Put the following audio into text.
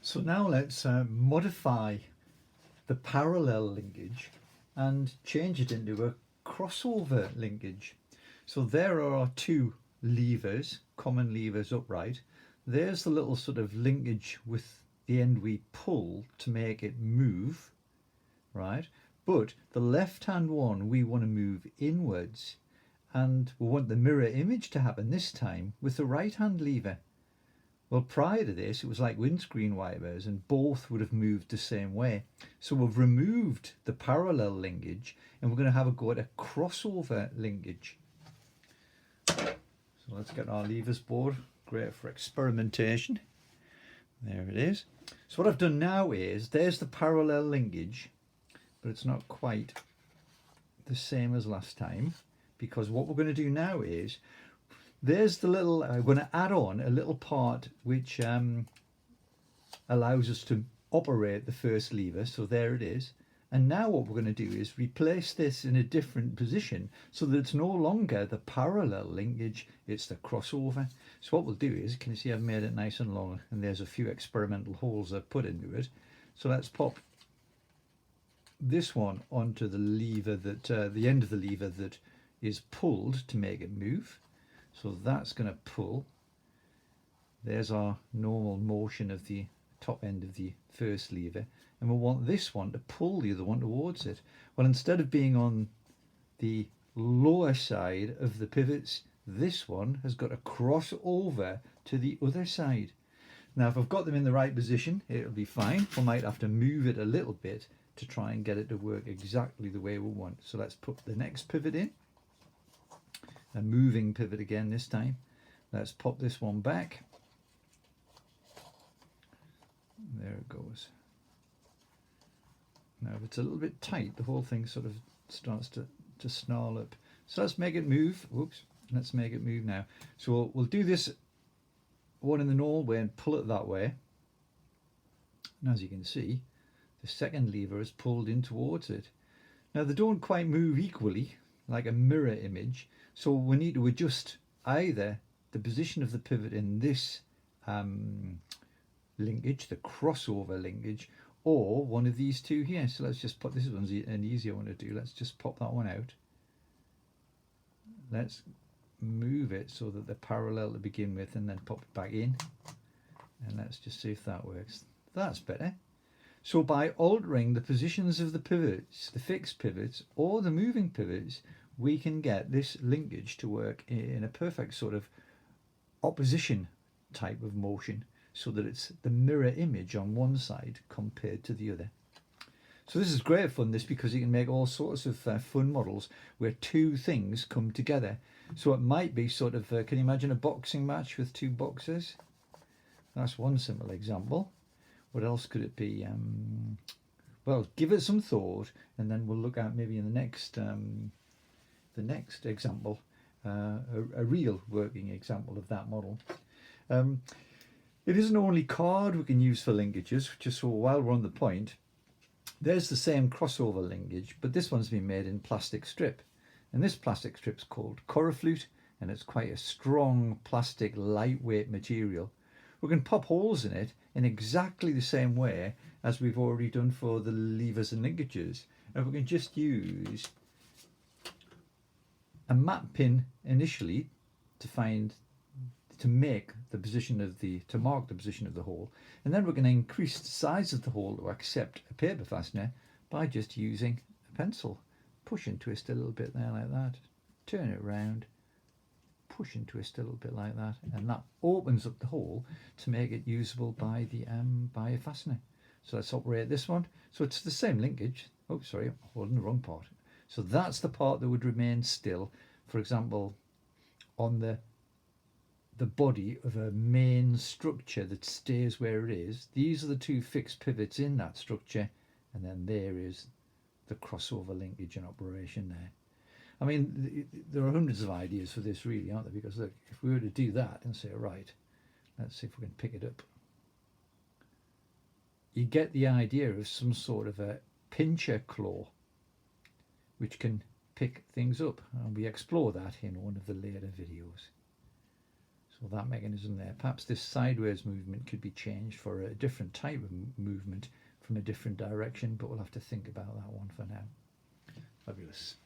So now let's modify the parallel linkage and change it into a crossover linkage. So there are our two levers, common levers upright. There's the little sort of linkage with the end we pull to make it move, right? But the left hand one we want to move inwards, and we want the mirror image to happen this time with the right hand lever. Well, prior to this, it was like windscreen wipers, and both would have moved the same way. So we've removed the parallel linkage, and we're going to have a go at a crossover linkage. So let's get our levers board, great for experimentation. There it is. So what I've done now is, there's the parallel linkage, but it's not quite the same as last time, because what we're going to do now is, there's the little, I'm going to add on a little part which allows us to operate the first lever. So there it is. And now what we're going to do is replace this in a different position so that it's no longer the parallel linkage, it's the crossover. So what we'll do is, can you see I've made it nice and long, and there's a few experimental holes I've put into it. So let's pop this one onto the lever that, the end of the lever that is pulled to make it move. So that's going to pull. There's our normal motion of the top end of the first lever, and we want this one to pull the other one towards it. Well, instead of being on the lower side of the pivots, this one has got to cross over to the other side. Now, if I've got them in the right position, it'll be fine. We might have to move it a little bit to try and get it to work exactly the way we want. So let's put the next pivot in. A moving pivot again this time. Let's pop this one back. There it goes. Now if it's a little bit tight, the whole thing sort of starts to snarl up. So let's make it move. Whoops. Let's make it move now. So we'll do this one in the normal way and pull it that way. And as you can see, the second lever is pulled in towards it. Now they don't quite move equally like a mirror image. So we need to adjust either the position of the pivot in this linkage, the crossover linkage, or one of these two here. So let's just put, this one's an easier one to do. Let's just pop that one out. Let's move it so that they're parallel to begin with, and then pop it back in. And let's just see if that works. That's better. So by altering the positions of the pivots, the fixed pivots or the moving pivots, we can get this linkage to work in a perfect sort of opposition type of motion, so that it's the mirror image on one side compared to the other. So this is great fun, this, because you can make all sorts of fun models where two things come together. So it might be sort of, can you imagine a boxing match with two boxers? That's one simple example. What else could it be? Well, give it some thought, and then we'll look at maybe in the next example, a real working example of that model. It isn't only card we can use for linkages, just so while we're on the point, there's the same crossover linkage, but this one's been made in plastic strip. And this plastic strip's called Coraflute, and it's quite a strong plastic lightweight material. We can pop holes in it in exactly the same way as we've already done for the levers and linkages, and we can just use a map pin initially to make the position of to mark the position of the hole, and then we're going to increase the size of the hole to accept a paper fastener by just using a pencil. Push and twist a little bit there like that, turn it around, push and twist a little bit like that, and that opens up the hole to make it usable by a fastener. So let's operate this one. So it's the same linkage. Oh, sorry, I'm holding the wrong part. So that's the part that would remain still. For example, on the body of a main structure that stays where it is, these are the two fixed pivots in that structure, and then there is the crossover linkage in operation there. I mean, there are hundreds of ideas for this, really, aren't there? Because look, if we were to do that and say, right, let's see if we can pick it up, you get the idea of some sort of a pincher claw which can pick things up, and we explore that in one of the later videos. So So that mechanism there. Perhaps this sideways movement could be changed for a different type of movement from a different direction, but we'll have to think about that one for now. Fabulous.